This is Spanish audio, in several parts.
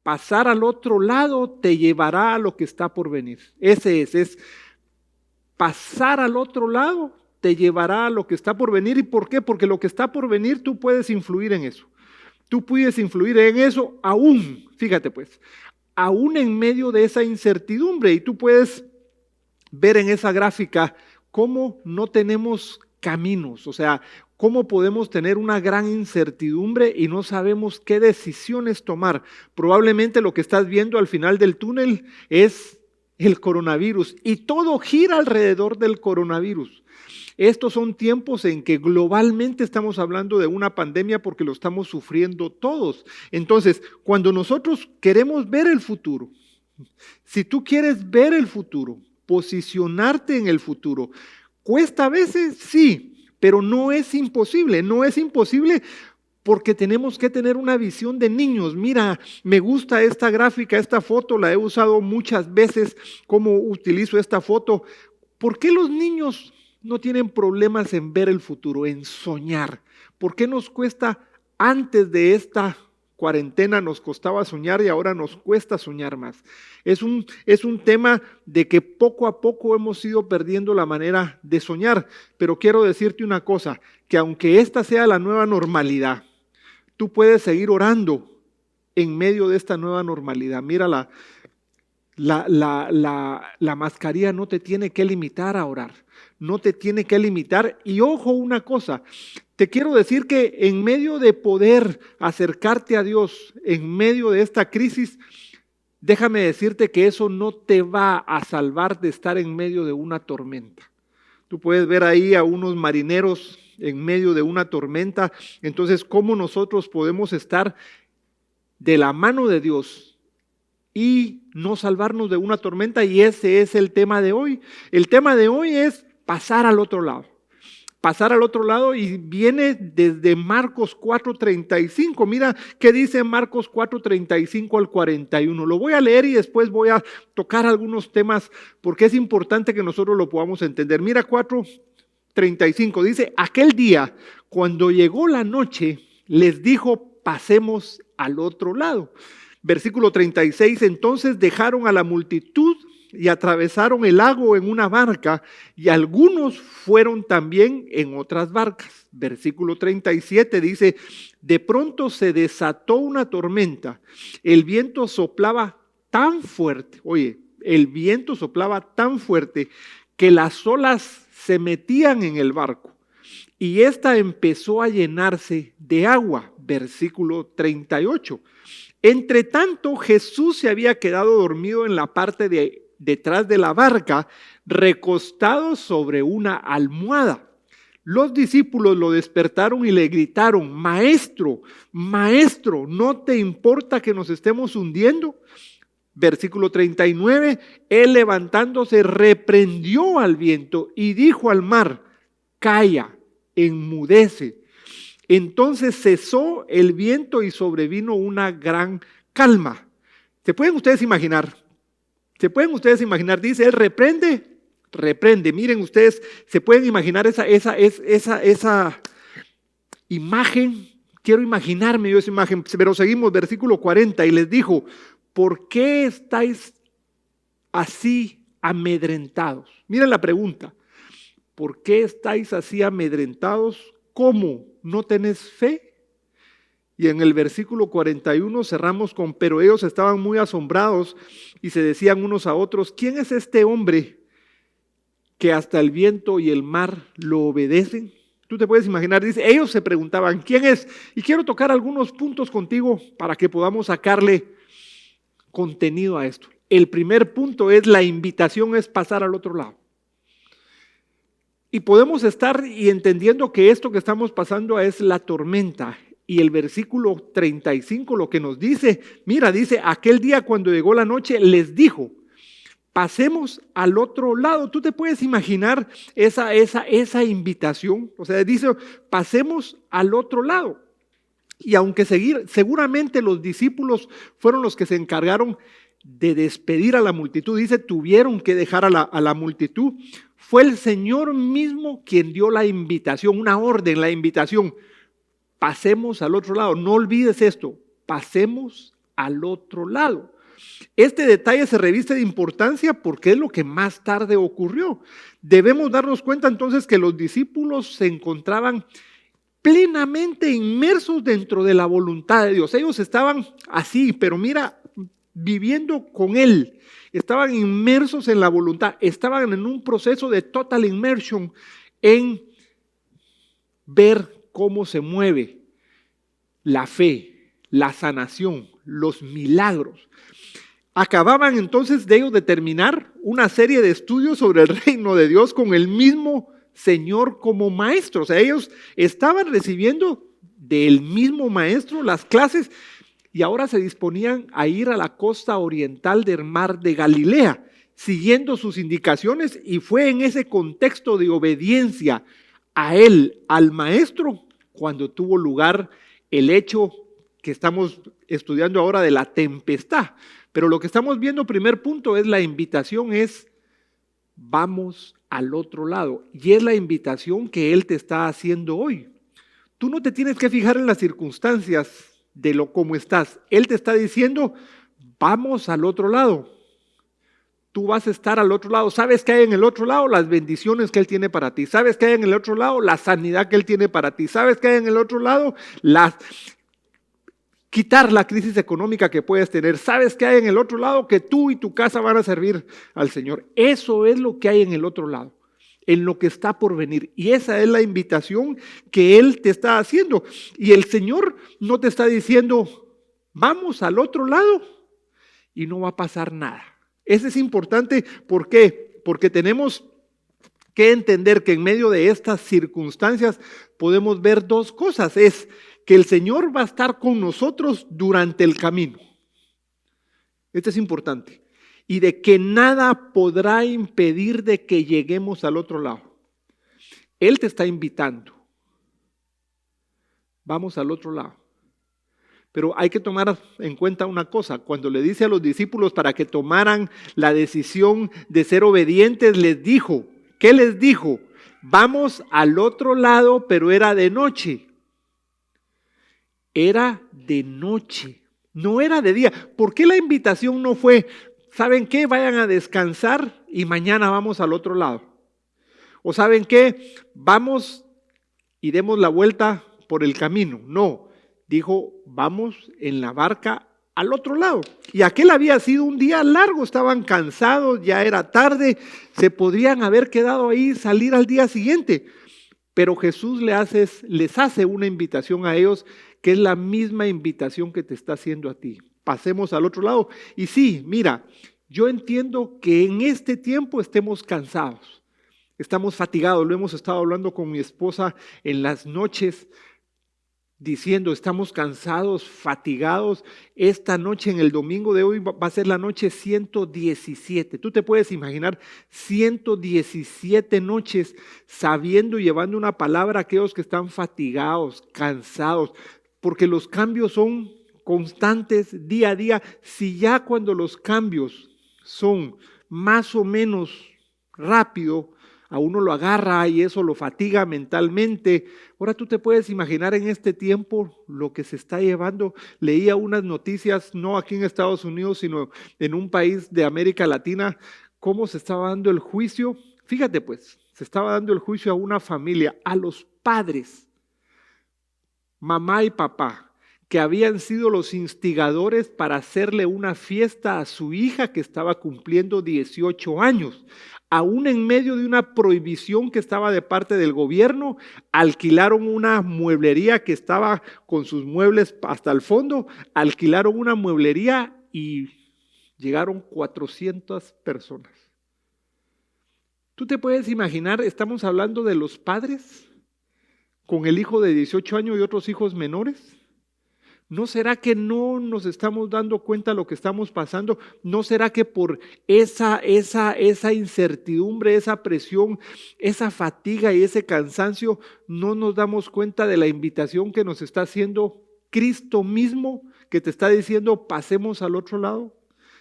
Pasar al otro lado te llevará a lo que está por venir. Ese es pasar al otro lado te llevará a lo que está por venir. ¿Y por qué? Porque lo que está por venir tú puedes influir en eso. Tú puedes influir en eso aún, fíjate pues, aún en medio de esa incertidumbre. Y tú puedes ver en esa gráfica cómo no tenemos caminos, o sea, cómo podemos tener una gran incertidumbre y no sabemos qué decisiones tomar. Probablemente lo que estás viendo al final del túnel es el coronavirus y todo gira alrededor del coronavirus. Estos son tiempos en que globalmente estamos hablando de una pandemia porque lo estamos sufriendo todos. Entonces, cuando nosotros queremos ver el futuro, si tú quieres ver el futuro, posicionarte en el futuro, ¿cuesta a veces? Sí, pero no es imposible, no es imposible porque tenemos que tener una visión de niños. Mira, me gusta esta gráfica, esta foto, la he usado muchas veces, cómo utilizo esta foto. ¿Por qué los niños no tienen problemas en ver el futuro, en soñar? ¿Por qué nos cuesta antes de esta cuarentena nos costaba soñar y ahora nos cuesta soñar más? Es un tema de que poco a poco hemos ido perdiendo la manera de soñar, pero quiero decirte una cosa, que aunque esta sea la nueva normalidad, tú puedes seguir orando en medio de esta nueva normalidad. Mira, la mascarilla no te tiene que limitar a orar, no te tiene que limitar. Y ojo una cosa, te quiero decir que en medio de poder acercarte a Dios, en medio de esta crisis, déjame decirte que eso no te va a salvar de estar en medio de una tormenta. Tú puedes ver ahí a unos marineros en medio de una tormenta. Entonces, ¿cómo nosotros podemos estar de la mano de Dios y no salvarnos de una tormenta? Y ese es el tema de hoy. El tema de hoy es pasar al otro lado. Pasar al otro lado y viene desde Marcos 4:35. Mira qué dice Marcos 4:35 al 41. Lo voy a leer y después voy a tocar algunos temas porque es importante que nosotros lo podamos entender. Mira 4:35, dice: aquel día, cuando llegó la noche, les dijo: pasemos al otro lado. Versículo 36, entonces dejaron a la multitud y atravesaron el lago en una barca, y algunos fueron también en otras barcas. Versículo 37 dice: de pronto se desató una tormenta, el viento soplaba tan fuerte, oye, el viento soplaba tan fuerte que las olas se metían en el barco, y ésta empezó a llenarse de agua. Versículo 38. Entre tanto, Jesús se había quedado dormido en la parte detrás de la barca, recostado sobre una almohada. Los discípulos lo despertaron y le gritaron: maestro, maestro, ¿no te importa que nos estemos hundiendo? Versículo 39, él levantándose reprendió al viento y dijo al mar: calla, enmudece. Entonces cesó el viento y sobrevino una gran calma. ¿Se pueden ustedes imaginar? ¿Se pueden ustedes imaginar? Dice él: reprende, reprende. Miren ustedes, ¿se pueden imaginar esa imagen? Quiero imaginarme yo esa imagen, pero seguimos, versículo 40, y les dijo: ¿por qué estáis así amedrentados? Miren la pregunta: ¿por qué estáis así amedrentados? ¿Cómo? ¿No tenés fe? Y en el versículo 41 cerramos con: pero ellos estaban muy asombrados y se decían unos a otros: ¿quién es este hombre que hasta el viento y el mar lo obedecen? Tú te puedes imaginar, dice, ellos se preguntaban: ¿quién es? Y quiero tocar algunos puntos contigo para que podamos sacarle contenido a esto. El primer punto es: la invitación es pasar al otro lado. Y podemos estar y entendiendo que esto que estamos pasando es la tormenta. Y el versículo 35 lo que nos dice, mira, dice: aquel día cuando llegó la noche les dijo: pasemos al otro lado. Tú te puedes imaginar esa invitación. O sea, dice: pasemos al otro lado. Y aunque seguramente los discípulos fueron los que se encargaron de despedir a la multitud, dice, tuvieron que dejar a la multitud, fue el Señor mismo quien dio la invitación, una orden, la invitación: pasemos al otro lado. No olvides esto, pasemos al otro lado. Este detalle se reviste de importancia porque es lo que más tarde ocurrió. Debemos darnos cuenta entonces que los discípulos se encontraban plenamente inmersos dentro de la voluntad de Dios. Ellos estaban así, pero mira, viviendo con Él. Estaban inmersos en la voluntad, estaban en un proceso de total immersion en ver cómo se mueve la fe, la sanación, los milagros. Acababan entonces de ellos de terminar una serie de estudios sobre el reino de Dios con el mismo Señor como maestro. O sea, ellos estaban recibiendo del mismo maestro las clases y ahora se disponían a ir a la costa oriental del mar de Galilea, siguiendo sus indicaciones, y fue en ese contexto de obediencia a él, al maestro, cuando tuvo lugar el hecho que estamos estudiando ahora de la tempestad. Pero lo que estamos viendo, primer punto, es la invitación, es vamos al otro lado. Y es la invitación que Él te está haciendo hoy. Tú no te tienes que fijar en las circunstancias de lo cómo estás. Él te está diciendo, vamos al otro lado. Tú vas a estar al otro lado. ¿Sabes qué hay en el otro lado? Las bendiciones que Él tiene para ti. ¿Sabes qué hay en el otro lado? La sanidad que Él tiene para ti. ¿Sabes qué hay en el otro lado? Quitar la crisis económica que puedes tener. ¿Sabes qué hay en el otro lado? Que tú y tu casa van a servir al Señor. Eso es lo que hay en el otro lado, en lo que está por venir. Y esa es la invitación que Él te está haciendo. Y el Señor no te está diciendo, vamos al otro lado y no va a pasar nada. Eso es importante. ¿Por qué? Porque tenemos que entender que en medio de estas circunstancias podemos ver dos cosas. Es que el Señor va a estar con nosotros durante el camino. Esto es importante. Y de que nada podrá impedir de que lleguemos al otro lado. Él te está invitando. Vamos al otro lado. Pero hay que tomar en cuenta una cosa. Cuando le dice a los discípulos para que tomaran la decisión de ser obedientes, les dijo, ¿qué les dijo? Vamos al otro lado, pero era de noche. Era de noche, no era de día. ¿Por qué la invitación no fue, ¿saben qué? Vayan a descansar y mañana vamos al otro lado? ¿O saben qué? Vamos y demos la vuelta por el camino. No, dijo, vamos en la barca al otro lado. Y aquel había sido un día largo, estaban cansados, ya era tarde, se podrían haber quedado ahí, salir al día siguiente. Pero Jesús les hace una invitación a ellos, que es la misma invitación que te está haciendo a ti. Pasemos al otro lado. Y sí, mira, yo entiendo que en este tiempo estemos cansados, estamos fatigados. Lo hemos estado hablando con mi esposa en las noches, diciendo, estamos cansados, fatigados. Esta noche, en el domingo de hoy, va a ser la noche 117. Tú te puedes imaginar 117 noches sabiendo y llevando una palabra a aquellos que están fatigados, cansados, porque los cambios son constantes día a día. Si ya cuando los cambios son más o menos rápido, a uno lo agarra y eso lo fatiga mentalmente. Ahora tú te puedes imaginar en este tiempo lo que se está llevando. Leía unas noticias, no aquí en Estados Unidos, sino en un país de América Latina, cómo se estaba dando el juicio. Fíjate pues, se estaba dando el juicio a una familia, a los padres, mamá y papá, que habían sido los instigadores para hacerle una fiesta a su hija que estaba cumpliendo 18 años. Aún en medio de una prohibición que estaba de parte del gobierno, alquilaron una mueblería que estaba con sus muebles hasta el fondo, alquilaron una mueblería y llegaron 400 personas. ¿Tú te puedes imaginar? Estamos hablando de los padres con el hijo de 18 años y otros hijos menores. ¿No será que no nos estamos dando cuenta de lo que estamos pasando? ¿No será que por esa incertidumbre, esa presión, esa fatiga y ese cansancio no nos damos cuenta de la invitación que nos está haciendo Cristo mismo, que te está diciendo pasemos al otro lado?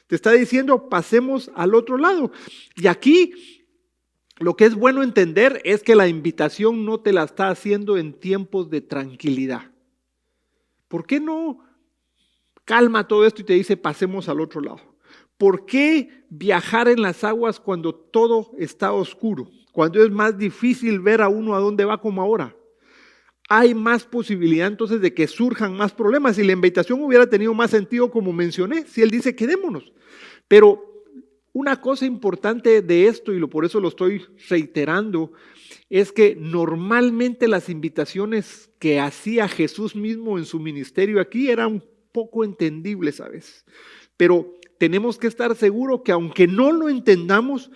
Te está diciendo pasemos al otro lado. Y aquí lo que es bueno entender es que la invitación no te la está haciendo en tiempos de tranquilidad. ¿Por qué no calma todo esto y te dice, pasemos al otro lado. ¿Por qué viajar en las aguas cuando todo está oscuro? Cuando es más difícil ver a uno a dónde va como ahora. Hay más posibilidad entonces de que surjan más problemas. Si la invitación hubiera tenido más sentido, como mencioné, si él dice quedémonos. Pero una cosa importante de esto, y por eso lo estoy reiterando, es que normalmente las invitaciones que hacía Jesús mismo en su ministerio aquí eran poco entendibles a veces. Pero tenemos que estar seguros que aunque no lo entendamos,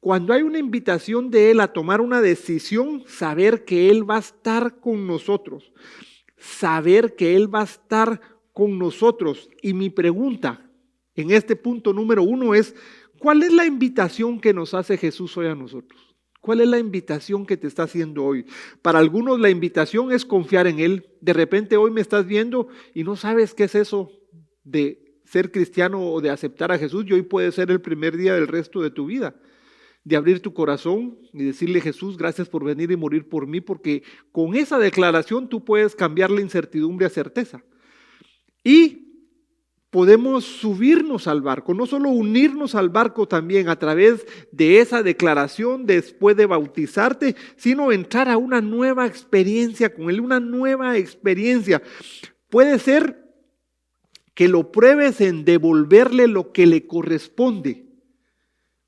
cuando hay una invitación de Él a tomar una decisión, saber que Él va a estar con nosotros. Saber que Él va a estar con nosotros. Y mi pregunta en este punto número 1 es, ¿cuál es la invitación que nos hace Jesús hoy a nosotros? ¿Cuál es la invitación que te está haciendo hoy? Para algunos la invitación es confiar en Él. De repente hoy me estás viendo y no sabes qué es eso de ser cristiano o de aceptar a Jesús. Y hoy puede ser el primer día del resto de tu vida. De abrir tu corazón y decirle, Jesús, gracias por venir y morir por mí, porque con esa declaración tú puedes cambiar la incertidumbre a certeza. Y podemos subirnos al barco, no solo unirnos al barco también a través de esa declaración después de bautizarte, sino entrar a una nueva experiencia con Él, una nueva experiencia. Puede ser que lo pruebes en devolverle lo que le corresponde.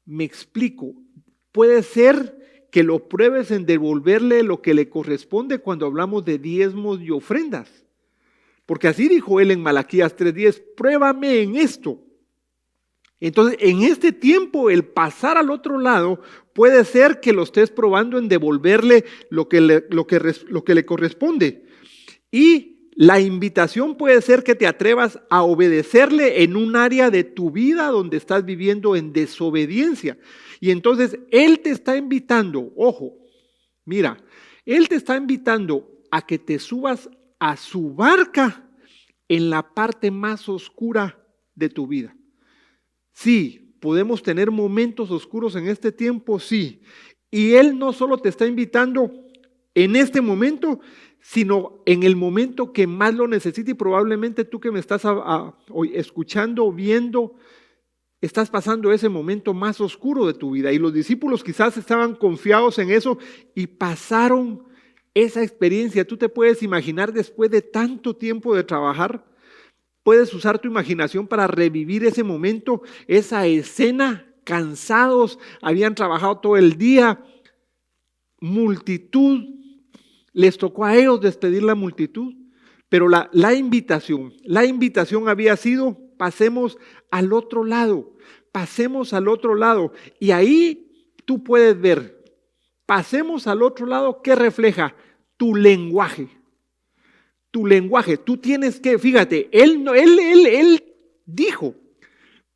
Me explico. Puede ser que lo pruebes en devolverle lo que le corresponde cuando hablamos de diezmos y ofrendas. Porque así dijo Él en Malaquías 3:10, pruébame en esto. Entonces, en este tiempo, el pasar al otro lado puede ser que lo estés probando en devolverle lo que le corresponde. Y la invitación puede ser que te atrevas a obedecerle en un área de tu vida donde estás viviendo en desobediencia. Y entonces Él te está invitando, ojo, mira, Él te está invitando a que te subas a su barca en la parte más oscura de tu vida. Sí, podemos tener momentos oscuros en este tiempo, sí. Y Él no solo te está invitando en este momento, sino en el momento que más lo necesita, y probablemente tú que me estás hoy escuchando, viendo, estás pasando ese momento más oscuro de tu vida. Y los discípulos quizás estaban confiados en eso y pasaron esa experiencia. Tú te puedes imaginar después de tanto tiempo de trabajar, puedes usar tu imaginación para revivir ese momento, esa escena, cansados, habían trabajado todo el día, multitud, les tocó a ellos despedir la multitud, pero la invitación había sido, pasemos al otro lado, y ahí tú puedes ver, pasemos al otro lado, ¿qué refleja? Tu lenguaje. Tú tienes que, fíjate, él dijo,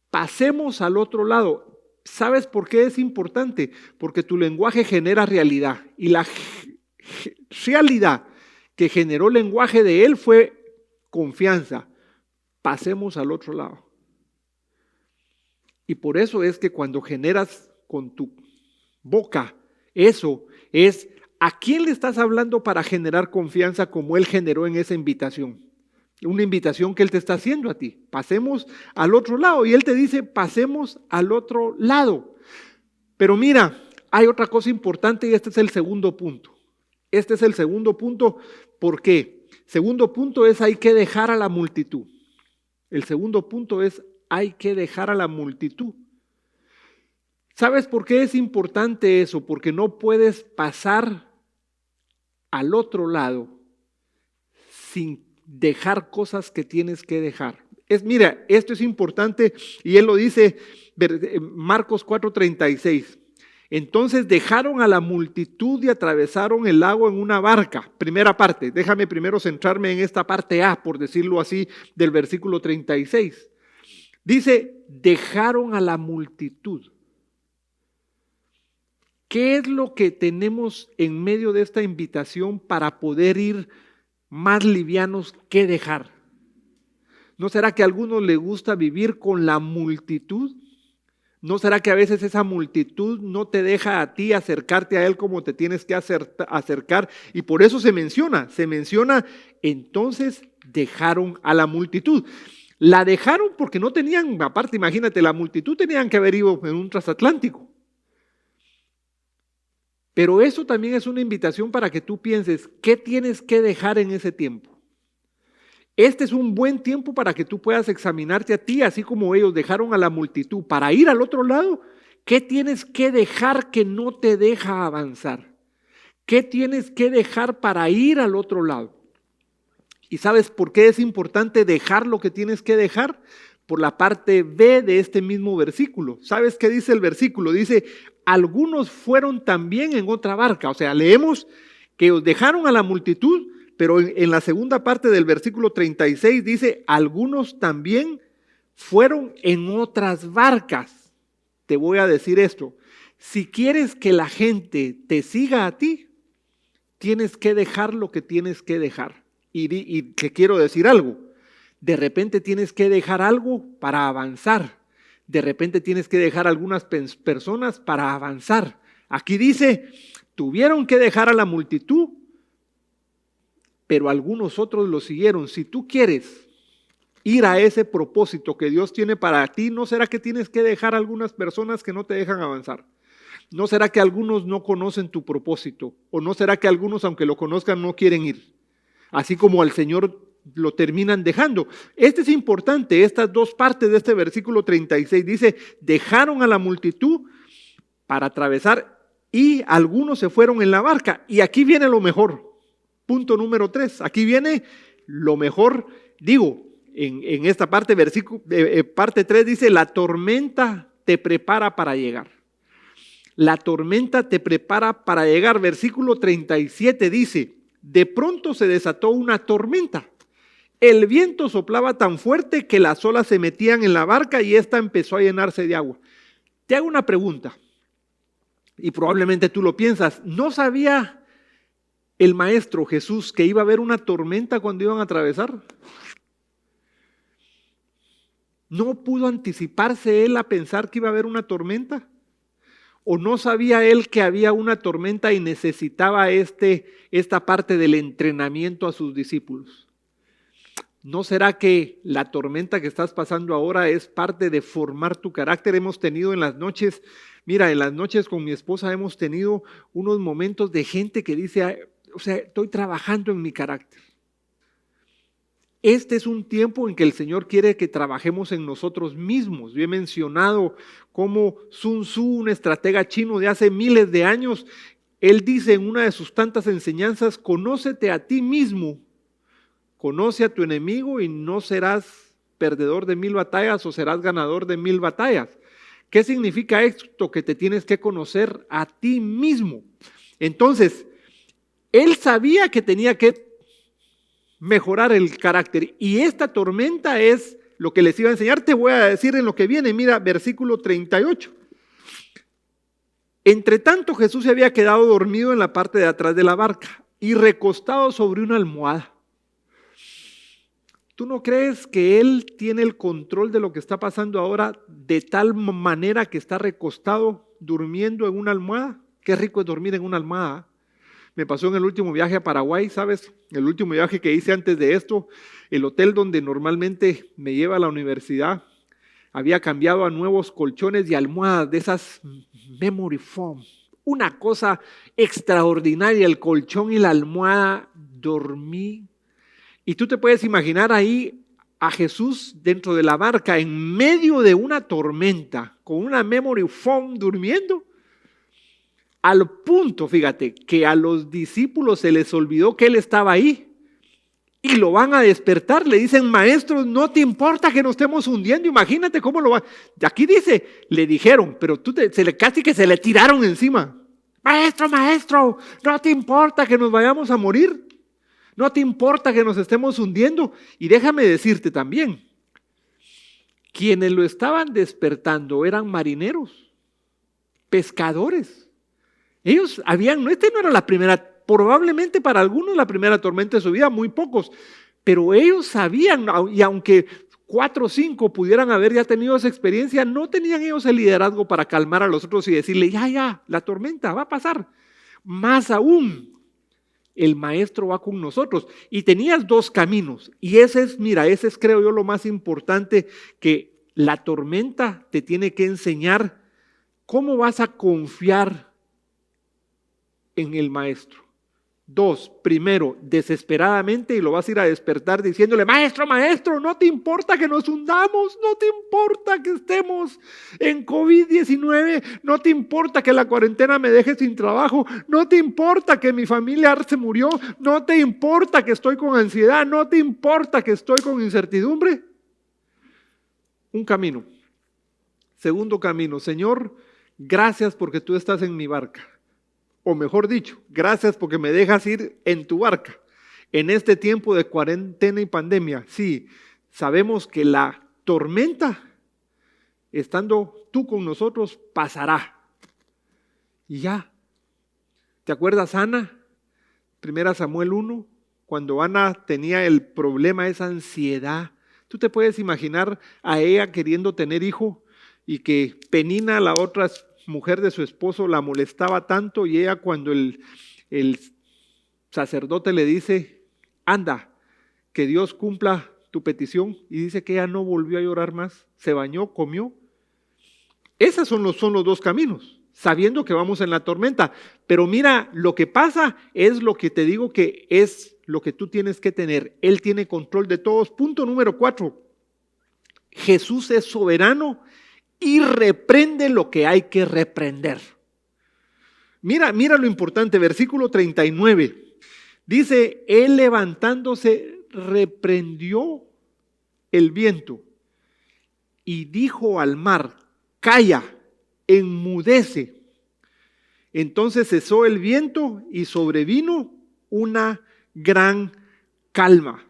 pasemos al otro lado. ¿Sabes por qué es importante? Porque tu lenguaje genera realidad. Y la realidad que generó el lenguaje de él fue confianza. Pasemos al otro lado. Y por eso es que cuando generas con tu boca, eso es ¿a quién le estás hablando para generar confianza como Él generó en esa invitación? Una invitación que Él te está haciendo a ti. Pasemos al otro lado. Y Él te dice, pasemos al otro lado. Pero mira, hay otra cosa importante y este es el segundo punto. ¿Por qué? Segundo punto es hay que dejar a la multitud. El segundo punto es hay que dejar a la multitud. ¿Sabes por qué es importante eso? Porque no puedes pasar al otro lado sin dejar cosas que tienes que dejar. Mira, esto es importante y él lo dice Marcos 4:36. Entonces dejaron a la multitud y atravesaron el lago en una barca. Primera parte, déjame primero centrarme en esta parte A, por decirlo así, del versículo 36. Dice, dejaron a la multitud. ¿Qué es lo que tenemos en medio de esta invitación para poder ir más livianos que dejar? ¿No será que a algunos les gusta vivir con la multitud? ¿No será que a veces esa multitud no te deja a ti acercarte a Él como te tienes que acercar? Y por eso se menciona, entonces dejaron a la multitud. La dejaron porque no tenían, aparte imagínate, la multitud tenían que haber ido en un transatlántico. Pero eso también es una invitación para que tú pienses, ¿qué tienes que dejar en ese tiempo? Este es un buen tiempo para que tú puedas examinarte a ti, así como ellos dejaron a la multitud para ir al otro lado. ¿Qué tienes que dejar que no te deja avanzar? ¿Qué tienes que dejar para ir al otro lado? ¿Y sabes por qué es importante dejar lo que tienes que dejar? Por la parte B de este mismo versículo. ¿Sabes qué dice el versículo? Dice, algunos fueron también en otra barca. O sea, leemos que os dejaron a la multitud, pero en la segunda parte del versículo 36 dice, algunos también fueron en otras barcas. Te voy a decir esto, si quieres que la gente te siga a ti, tienes que dejar lo que tienes que dejar. Y te quiero decir algo, de repente tienes que dejar algo para avanzar, de repente tienes que dejar algunas personas para avanzar. Aquí dice, tuvieron que dejar a la multitud, pero algunos otros lo siguieron. Si tú quieres ir a ese propósito que Dios tiene para ti, ¿no será que tienes que dejar a algunas personas que no te dejan avanzar? ¿No será que algunos no conocen tu propósito? ¿O no será que algunos, aunque lo conozcan, no quieren ir? Así como al Señor lo terminan dejando. Este es importante, estas dos partes de este versículo 36. Dice, dejaron a la multitud para atravesar y algunos se fueron en la barca. Y aquí viene lo mejor. Punto número 3. Aquí viene lo mejor. Digo, en esta parte, parte 3 dice, la tormenta te prepara para llegar. La tormenta te prepara para llegar. Versículo 37 dice, de pronto se desató una tormenta. El viento soplaba tan fuerte que las olas se metían en la barca y ésta empezó a llenarse de agua. Te hago una pregunta, y probablemente tú lo piensas. ¿No sabía el Maestro Jesús que iba a haber una tormenta cuando iban a atravesar? ¿No pudo anticiparse él a pensar que iba a haber una tormenta? ¿O no sabía él que había una tormenta y necesitaba esta parte del entrenamiento a sus discípulos? ¿No será que la tormenta que estás pasando ahora es parte de formar tu carácter? Hemos tenido en las noches, mira, en las noches con mi esposa hemos tenido unos momentos de gente que dice, o sea, estoy trabajando en mi carácter. Este es un tiempo en que el Señor quiere que trabajemos en nosotros mismos. Yo he mencionado cómo Sun Tzu, un estratega chino de hace miles de años, él dice en una de sus tantas enseñanzas, conócete a ti mismo, conoce a tu enemigo y no serás perdedor de 1000 batallas o serás ganador de 1000 batallas. ¿Qué significa esto? Que te tienes que conocer a ti mismo. Entonces, él sabía que tenía que mejorar el carácter. Y esta tormenta es lo que les iba a enseñar. Te voy a decir en lo que viene. Mira, versículo 38. Entre tanto, Jesús se había quedado dormido en la parte de atrás de la barca y recostado sobre una almohada. ¿Tú no crees que Él tiene el control de lo que está pasando ahora de tal manera que está recostado durmiendo en una almohada? Qué rico es dormir en una almohada. Me pasó en el último viaje a Paraguay, ¿sabes? El último viaje que hice antes de esto, el hotel donde normalmente me lleva a la universidad, había cambiado a nuevos colchones y almohadas de esas memory foam. Una cosa extraordinaria, el colchón y la almohada, dormí. Y tú te puedes imaginar ahí a Jesús dentro de la barca, en medio de una tormenta, con una memory foam durmiendo. Al punto, fíjate, que a los discípulos se les olvidó que Él estaba ahí y lo van a despertar. Le dicen, maestro, no te importa que nos estemos hundiendo. Imagínate cómo lo va. Aquí dice, le dijeron, pero casi que se le tiraron encima. Maestro, maestro, no te importa que nos vayamos a morir. No te importa que nos estemos hundiendo. Y déjame decirte también, quienes lo estaban despertando eran marineros, pescadores. Ellos no era la primera, probablemente para algunos la primera tormenta de su vida, muy pocos, pero ellos sabían, y aunque 4 o 5 pudieran haber ya tenido esa experiencia, no tenían ellos el liderazgo para calmar a los otros y decirle, ya, la tormenta va a pasar. Más aún, el maestro va con nosotros. Y tenías dos caminos. Y ese es creo yo lo más importante, que la tormenta te tiene que enseñar cómo vas a confiar en el maestro. Dos, primero, desesperadamente, y lo vas a ir a despertar diciéndole: maestro, maestro, no te importa que nos hundamos, no te importa que estemos en COVID-19, no te importa que la cuarentena me deje sin trabajo, no te importa que mi familiar se murió, no te importa que estoy con ansiedad, no te importa que estoy con incertidumbre. Un camino. Segundo camino: Señor, gracias porque tú estás en mi barca. O mejor dicho, gracias porque me dejas ir en tu barca. En este tiempo de cuarentena y pandemia, sí, sabemos que la tormenta, estando tú con nosotros, pasará. Y ya. ¿Te acuerdas, Ana? 1 Samuel 1, cuando Ana tenía el problema, esa ansiedad. Tú te puedes imaginar a ella queriendo tener hijo y que Penina, la otra mujer de su esposo, la molestaba tanto, y ella, cuando el sacerdote le dice: anda, que Dios cumpla tu petición, y dice que ella no volvió a llorar más, se bañó, comió. Esos son los dos caminos, sabiendo que vamos en la tormenta. Pero mira, lo que pasa es lo que te digo que es lo que tú tienes que tener. Él tiene control de todos. Punto número 4. Jesús es soberano y reprende lo que hay que reprender. Mira lo importante, versículo 39. Dice: él levantándose reprendió el viento y dijo al mar: calla, enmudece. Entonces cesó el viento y sobrevino una gran calma.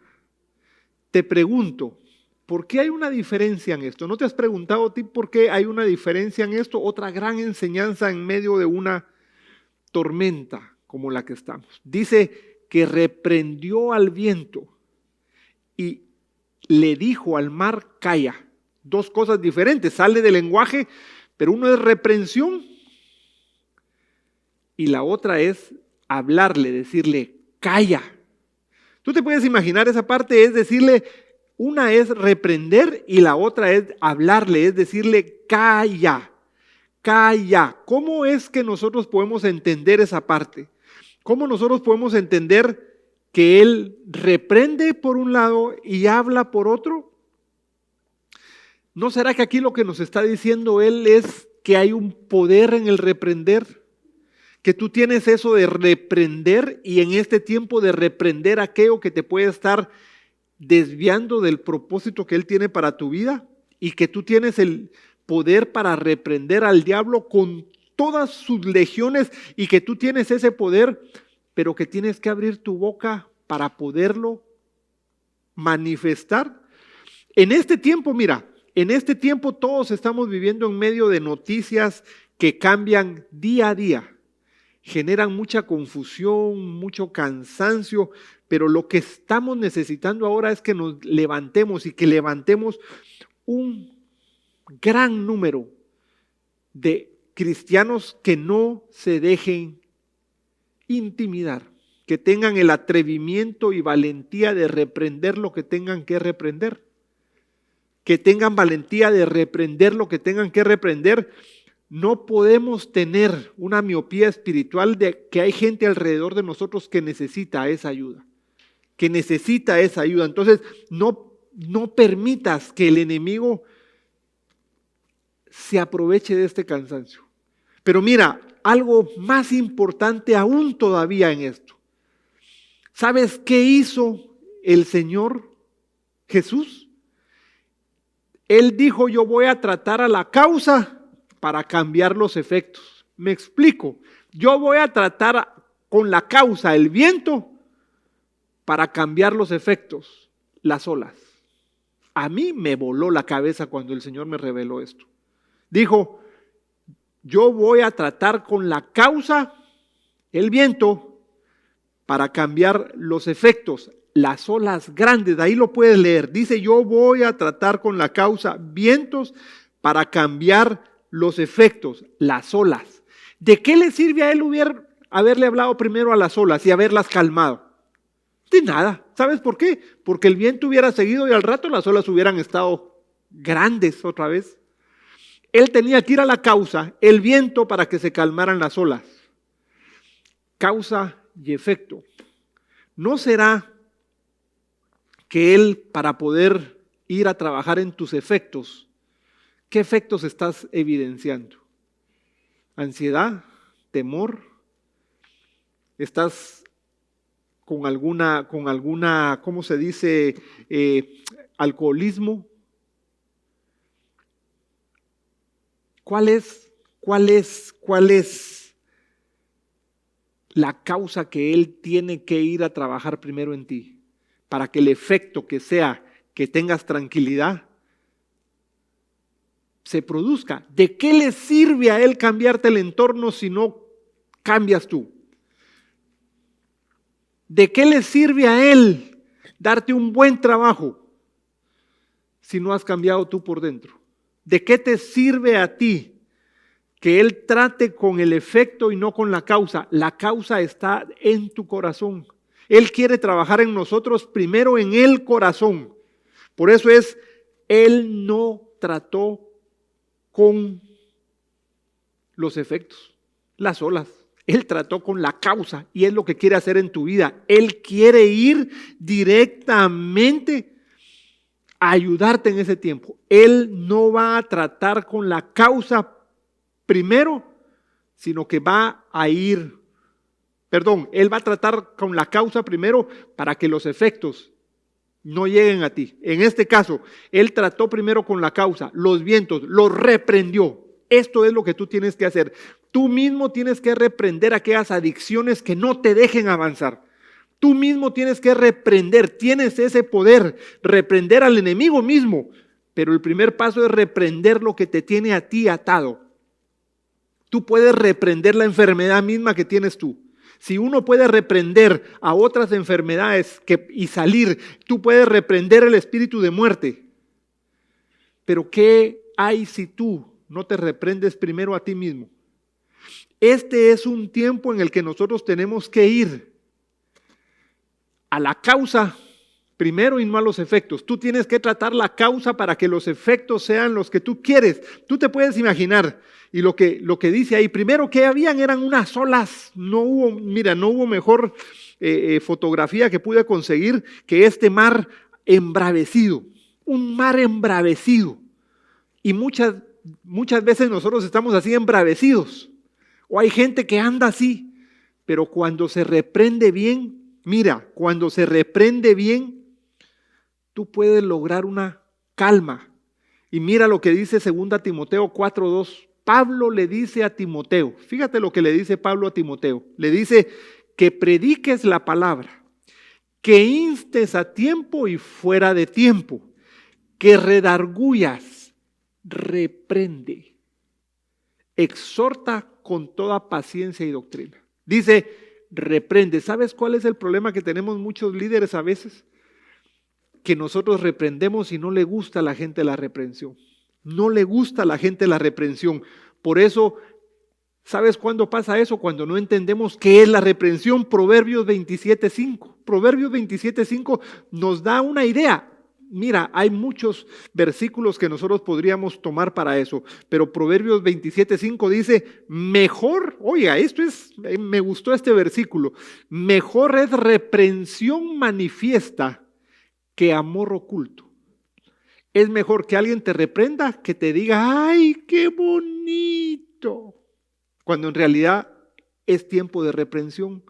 Te pregunto, ¿por qué hay una diferencia en esto? ¿No te has preguntado a ti por qué hay una diferencia en esto? Otra gran enseñanza en medio de una tormenta como la que estamos. Dice que reprendió al viento y le dijo al mar: calla. Dos cosas diferentes, sale del lenguaje, pero uno es reprensión y la otra es hablarle, decirle: calla. Tú te puedes imaginar esa parte, es decirle, una es reprender y la otra es hablarle, es decirle: calla, calla. ¿Cómo es que nosotros podemos entender esa parte? ¿Cómo nosotros podemos entender que Él reprende por un lado y habla por otro? ¿No será que aquí lo que nos está diciendo Él es que hay un poder en el reprender? Que tú tienes eso de reprender, y en este tiempo de reprender aquello que te puede estar desviando del propósito que Él tiene para tu vida, y que tú tienes el poder para reprender al diablo con todas sus legiones, y que tú tienes ese poder, pero que tienes que abrir tu boca para poderlo manifestar. En este tiempo, mira, en este tiempo todos estamos viviendo en medio de noticias que cambian día a día. Generan mucha confusión, mucho cansancio, pero lo que estamos necesitando ahora es que nos levantemos, y que levantemos un gran número de cristianos que no se dejen intimidar, que tengan el atrevimiento y valentía de reprender lo que tengan que reprender, que tengan valentía de reprender lo que tengan que reprender. No podemos tener una miopía espiritual de que hay gente alrededor de nosotros que necesita esa ayuda, Entonces, no permitas que el enemigo se aproveche de este cansancio. Pero mira, algo más importante aún todavía en esto. ¿Sabes qué hizo el Señor Jesús? Él dijo: yo voy a tratar a la causa para cambiar los efectos. Me explico. Yo voy a tratar con la causa, el viento, para cambiar los efectos, las olas. A mí me voló la cabeza cuando el Señor me reveló esto. Dijo: yo voy a tratar con la causa, el viento, para cambiar los efectos, las olas grandes. De ahí lo puedes leer. Dice: yo voy a tratar con la causa, vientos, para cambiar los efectos, las olas. ¿De qué le sirve a él haberle hablado primero a las olas y haberlas calmado? De nada. ¿Sabes por qué? Porque el viento hubiera seguido y al rato las olas hubieran estado grandes otra vez. Él tenía que ir a la causa, el viento, para que se calmaran las olas. Causa y efecto. ¿No será que Él, para poder ir a trabajar en tus efectos, qué efectos estás evidenciando? ¿Ansiedad? ¿Temor? ¿Estás con alguna, ¿cómo se dice? Alcoholismo. ¿Cuál es la causa que Él tiene que ir a trabajar primero en ti? Para que el efecto que sea que tengas tranquilidad se produzca. ¿De qué le sirve a Él cambiarte el entorno si no cambias tú? ¿De qué le sirve a Él darte un buen trabajo si no has cambiado tú por dentro? ¿De qué te sirve a ti que Él trate con el efecto y no con la causa? La causa está en tu corazón. Él quiere trabajar en nosotros primero en el corazón. Por eso Él no trató con los efectos, las olas. Él trató con la causa y es lo que quiere hacer en tu vida. Él quiere ir directamente a ayudarte en ese tiempo. Él no va a tratar con la causa primero, sino que Él va a tratar con la causa primero para que los efectos no lleguen a ti. En este caso, Él trató primero con la causa, los vientos, los reprendió. Esto es lo que tú tienes que hacer. Tú mismo tienes que reprender aquellas adicciones que no te dejen avanzar. Tú mismo tienes que reprender, tienes ese poder, reprender al enemigo mismo. Pero el primer paso es reprender lo que te tiene a ti atado. Tú puedes reprender la enfermedad misma que tienes tú. Si uno puede reprender a otras enfermedades y salir, tú puedes reprender el espíritu de muerte. Pero ¿qué hay si tú no te reprendes primero a ti mismo? Este es un tiempo en el que nosotros tenemos que ir a la causa primero y no a los efectos. Tú tienes que tratar la causa para que los efectos sean los que tú quieres. Tú te puedes imaginar, y lo que dice ahí, primero que habían eran unas olas. No hubo mejor fotografía que pude conseguir que este mar embravecido. Un mar embravecido. Y muchas veces nosotros estamos así embravecidos. O hay gente que anda así. Pero cuando se reprende bien, cuando se reprende bien, tú puedes lograr una calma. Y mira lo que dice 2 Timoteo 4:2. Pablo le dice a Timoteo, fíjate lo que le dice Pablo a Timoteo. Le dice que prediques la palabra, que instes a tiempo y fuera de tiempo, que redarguyas, reprende, exhorta con toda paciencia y doctrina. Dice, reprende. ¿Sabes cuál es el problema que tenemos muchos líderes a veces? Que nosotros reprendemos y no le gusta a la gente la reprensión. No le gusta a la gente la reprensión. Por eso, ¿sabes cuándo pasa eso? Cuando no entendemos qué es la reprensión. Proverbios 27:5. Proverbios 27:5 nos da una idea. Mira, hay muchos versículos que nosotros podríamos tomar para eso, pero Proverbios 27:5 dice, mejor, oiga, me gustó este versículo, mejor es reprensión manifiesta que amor oculto. Es mejor que alguien te reprenda que te diga, ¡ay, qué bonito! Cuando en realidad es tiempo de reprensión.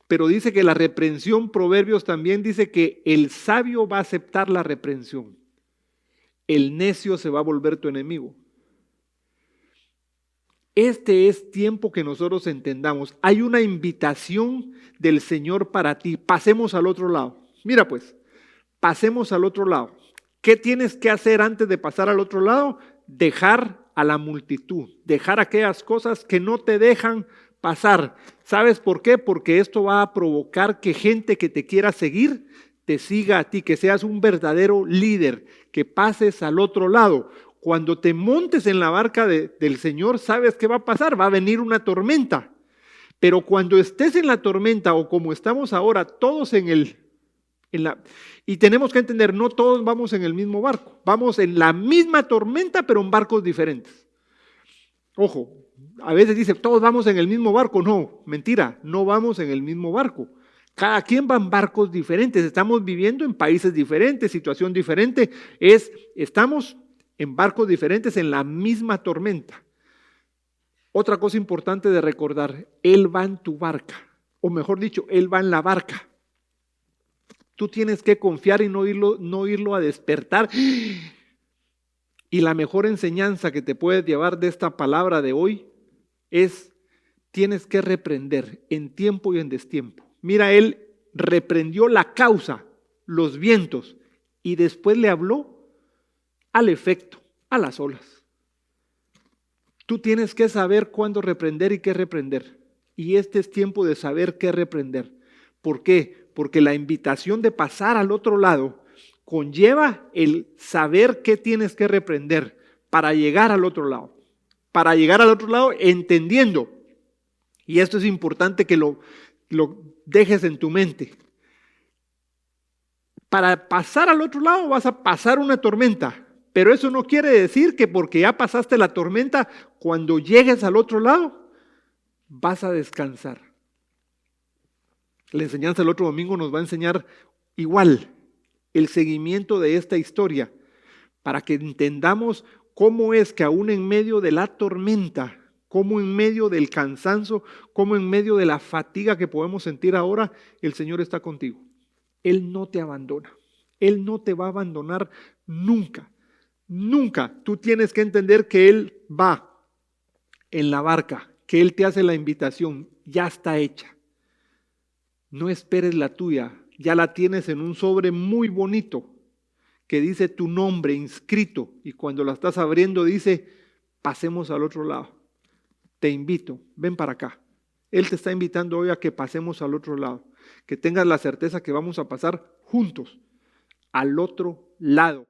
Pero dice que la reprensión, Proverbios también dice que el sabio va a aceptar la reprensión. El necio se va a volver tu enemigo. Este es tiempo que nosotros entendamos. Hay una invitación del Señor para ti. Pasemos al otro lado. Mira pues, pasemos al otro lado. ¿Qué tienes que hacer antes de pasar al otro lado? Dejar a la multitud, dejar aquellas cosas que no te dejan pasar. ¿Sabes por qué? Porque esto va a provocar que gente que te quiera seguir, te siga a ti, que seas un verdadero líder, que pases al otro lado. Cuando te montes en la barca del Señor, ¿sabes qué va a pasar? Va a venir una tormenta. Pero cuando estés en la tormenta o como estamos ahora, todos y tenemos que entender, no todos vamos en el mismo barco, vamos en la misma tormenta, pero en barcos diferentes. Ojo, a veces dice, todos vamos en el mismo barco. No, mentira, no vamos en el mismo barco. Cada quien va en barcos diferentes, estamos viviendo en países diferentes, situación diferente, estamos en barcos diferentes en la misma tormenta. Otra cosa importante de recordar, Él va en tu barca, o mejor dicho, Él va en la barca. Tú tienes que confiar y no irlo a despertar. Y la mejor enseñanza que te puedes llevar de esta palabra de hoy es, tienes que reprender en tiempo y en destiempo. Mira, Él reprendió la causa, los vientos, y después le habló al efecto, a las olas. Tú tienes que saber cuándo reprender y qué reprender. Y este es tiempo de saber qué reprender. ¿Por qué? Porque la invitación de pasar al otro lado conlleva el saber qué tienes que reprender para llegar al otro lado. Para llegar al otro lado entendiendo. Y esto es importante que lo dejes en tu mente. Para pasar al otro lado vas a pasar una tormenta. Pero eso no quiere decir que porque ya pasaste la tormenta, cuando llegues al otro lado, vas a descansar. La enseñanza del otro domingo nos va a enseñar igual el seguimiento de esta historia, para que entendamos cómo es que aún en medio de la tormenta, cómo en medio del cansancio, cómo en medio de la fatiga que podemos sentir ahora, el Señor está contigo. Él no te abandona. Él no te va a abandonar nunca. Nunca. Tú tienes que entender que Él va en la barca, que Él te hace la invitación, ya está hecha. No esperes la tuya, ya la tienes en un sobre muy bonito que dice tu nombre inscrito y cuando la estás abriendo dice, pasemos al otro lado. Te invito, ven para acá. Él te está invitando hoy a que pasemos al otro lado, que tengas la certeza que vamos a pasar juntos al otro lado.